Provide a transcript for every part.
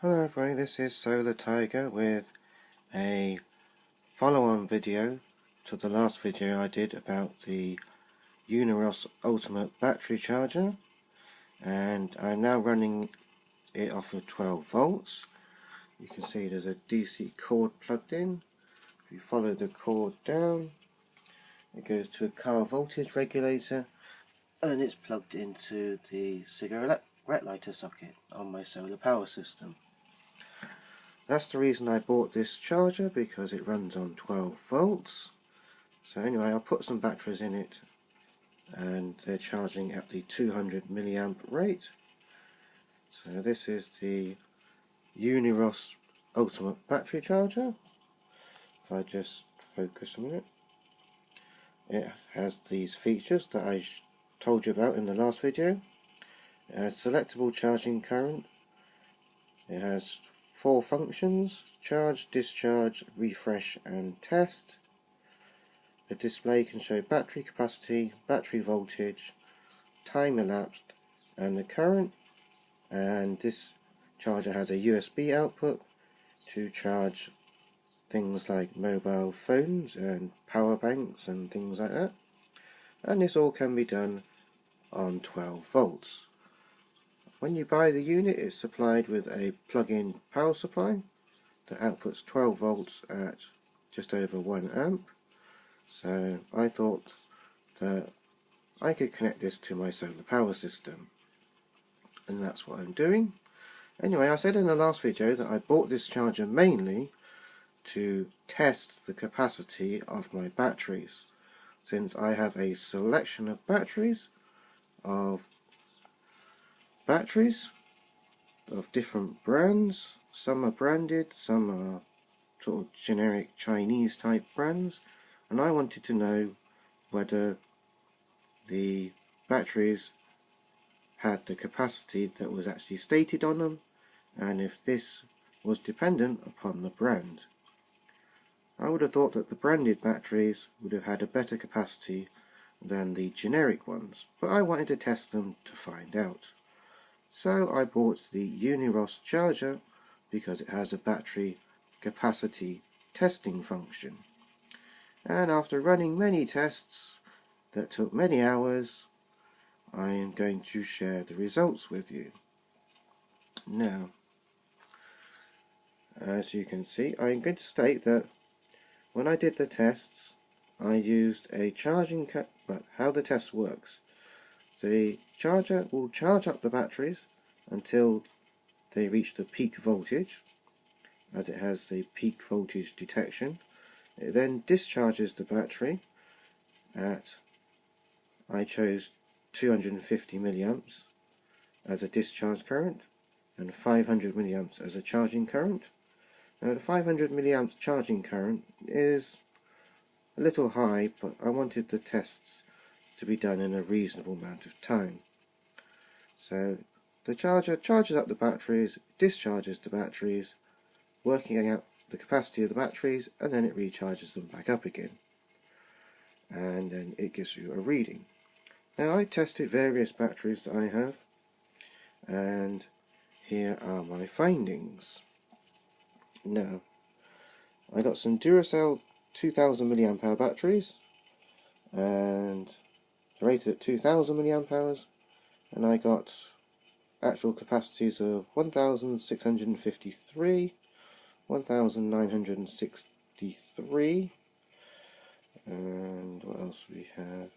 Hello everybody, this is Solar Tiger with a follow-on video to the last video I did about the Uniross Ultimate Battery Charger, and I'm now running it off of 12 volts. You can see there's a DC cord plugged in. If you follow the cord down, it goes to a car voltage regulator and it's plugged into the cigarette lighter socket on my solar power system. That's the reason I bought this charger, because it runs on 12 volts. So anyway, I'll put some batteries in it and they're charging at the 200 milliamp rate. So this is the Uniross Ultimate Battery Charger. If I just focus a minute. It has these features that I told you about in the last video. It has selectable charging current. It has 4 functions: charge, discharge, refresh and test. The display can show battery capacity, battery voltage, time elapsed and the current, and this charger has a USB output to charge things like mobile phones and power banks and things like that, and this all can be done on 12 volts. When you buy the unit, it's supplied with a plug-in power supply that outputs 12 volts at just over 1 amp. So I thought that I could connect this to my solar power system, and that's what I'm doing. Anyway, I said in the last video that I bought this charger mainly to test the capacity of my batteries, since I have a selection of batteries of different brands. Some are branded, some are sort of generic Chinese type brands, and I wanted to know whether the batteries had the capacity that was actually stated on them, and if this was dependent upon the brand. I would have thought that the branded batteries would have had a better capacity than the generic ones, but I wanted to test them to find out. So I bought the Uniross charger because it has a battery capacity testing function. And after running many tests that took many hours, I am going to share the results with you. Now, as you can see, I'm going to state that when I did the tests, I used a charging but how the test works. The charger will charge up the batteries until they reach the peak voltage, as it has the peak voltage detection. It then discharges the battery at, I chose 250 milliamps as a discharge current and 500 milliamps as a charging current. Now the 500 milliamps charging current is a little high, but I wanted the tests to be done in a reasonable amount of time. So the charger charges up the batteries, discharges the batteries, working out the capacity of the batteries, and then it recharges them back up again. And then it gives you a reading. Now I tested various batteries that I have, and here are my findings. Now, I got some Duracell 2000 mAh batteries, and rated at 2000 mAh, and I got actual capacities of 1653, 1963, and what else we have?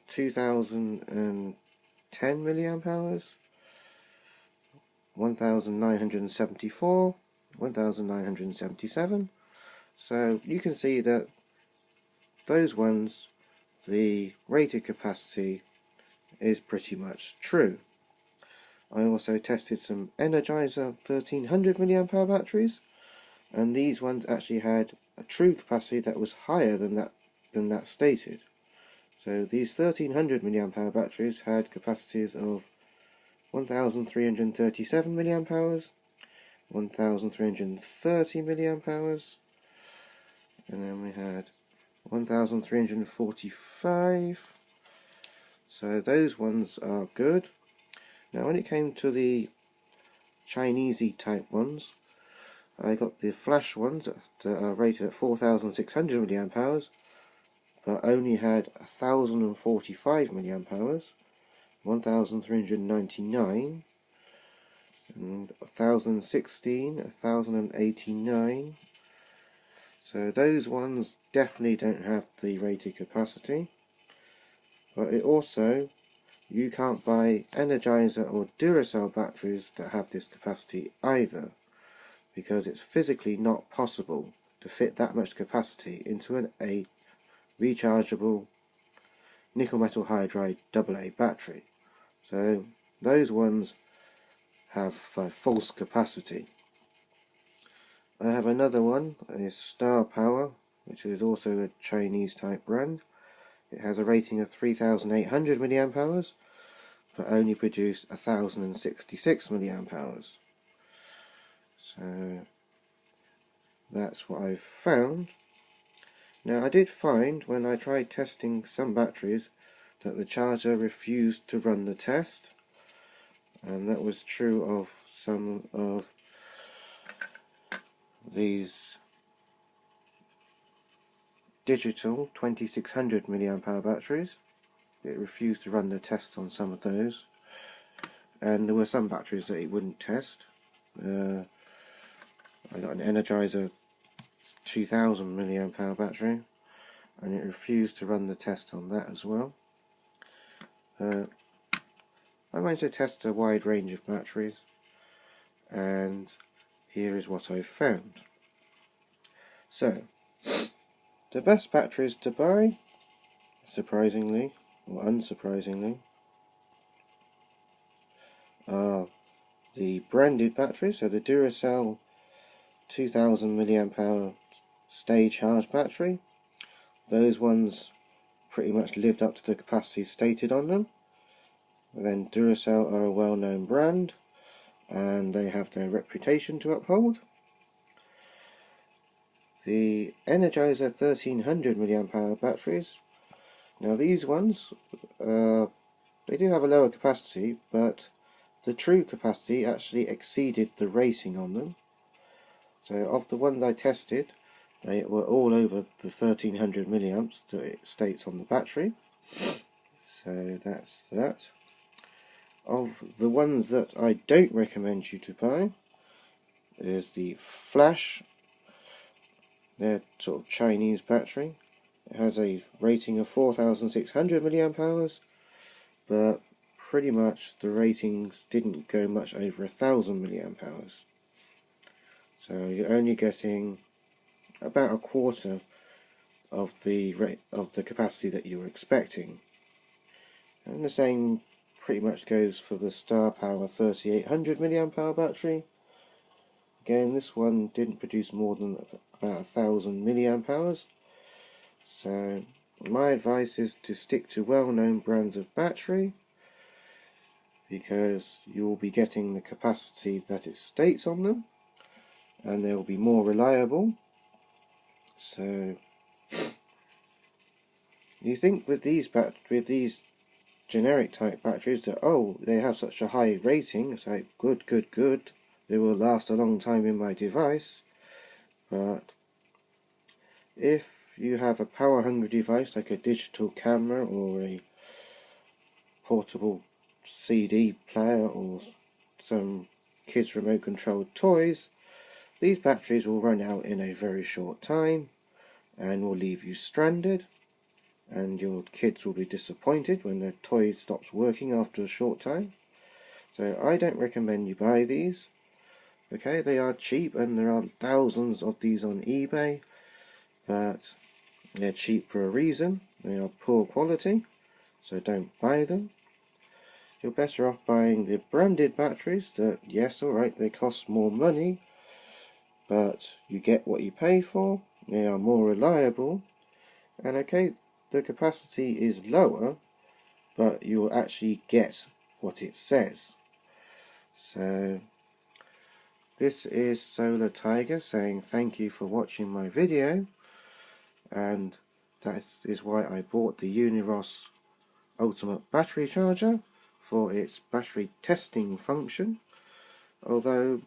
2010 mAh, 1974, 1977. So you can see that those ones, the rated capacity is pretty much true. I also tested some Energizer 1300 mAh batteries, and these ones actually had a true capacity that was higher than that stated. So these 1300 mAh batteries had capacities of 1337 mAh, 1330 mAh, and then we had 1345. So those ones are good. Now when it came to the Chinesey type ones. I got the flash ones that are rated at 4,600 milliamp hours, but only had 1,045 milliamp hours, 1,399, and 1,016, 1,089. So those ones definitely don't have the rated capacity. But it also, you can't buy Energizer or Duracell batteries that have this capacity either, because it's physically not possible to fit that much capacity into a rechargeable nickel metal hydride AA battery. So those ones have false capacity. I have another one, is Star Power, which is also a Chinese type brand. It has a rating of 3,800 milliamp hours, but only produced 1,066 milliamp hours. So that's what I've found. Now I did find when I tried testing some batteries that the charger refused to run the test, and that was true of some of these digital 2600 milliamp hour batteries. It refused to run the test on some of those, and there were some batteries that it wouldn't test. I got an Energizer 2000 milliamp hour battery, and it refused to run the test on that as well. I managed to test a wide range of batteries, and here is what I've found. So, the best batteries to buy, surprisingly or unsurprisingly, are the branded batteries. So the Duracell 2000 milliamp hour stay charge battery. Those ones pretty much lived up to the capacity stated on them. And then Duracell are a well-known brand, and they have their reputation to uphold. The Energizer 1300 milliamp hour batteries. Now these ones, they do have a lower capacity, but the true capacity actually exceeded the rating on them. So of the ones I tested, they were all over the 1300 milliamps that it states on the battery. So that's that. Of the ones that I don't recommend you to buy is the Flash. They're sort of Chinese battery. It has a rating of 4,600 milliamp hours, but pretty much the ratings didn't go much over 1,000 milliamp hours. So you're only getting about a quarter of the capacity that you were expecting. And the same pretty much goes for the Star Power 3800 milliamp hour battery. Again, this one didn't produce more than about 1,000 milliamp hours. So my advice is to stick to well-known brands of battery, because you will be getting the capacity that it states on them, and they will be more reliable. So you think with these generic type batteries that, oh, they have such a high rating, it's like good, they will last a long time in my device. But if you have a power hungry device like a digital camera or a portable CD player or some kids remote controlled toys, these batteries will run out in a very short time and will leave you stranded, and your kids will be disappointed when their toy stops working after a short time. So I don't recommend you buy these. Okay, they are cheap and there are thousands of these on eBay, but they're cheap for a reason. They are poor quality, so don't buy them. You're better off buying the branded batteries that, yes, alright, they cost more money, but you get what you pay for. They are more reliable, and okay, the capacity is lower, but you'll actually get what it says. So this is Solar Tiger saying thank you for watching my video, and that is why I bought the Uniross Ultimate Battery Charger, for its battery testing function. although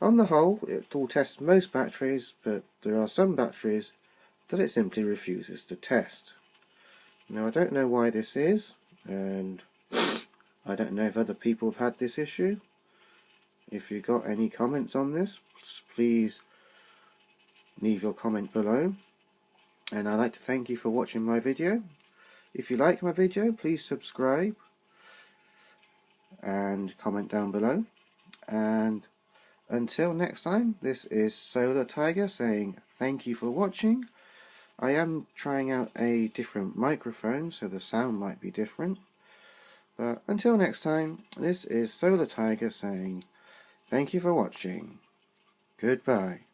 on the whole it will test most batteries, but there are some batteries that it simply refuses to test. Now I don't know why this is, and I don't know if other people have had this issue. If you got any comments on this, please leave your comment below. And I'd like to thank you for watching my video. If you like my video, please subscribe and comment down below. And until next time, this is Solar Tiger saying thank you for watching. I am trying out a different microphone, so the sound might be different. But until next time, this is Solar Tiger saying thank you for watching. Goodbye.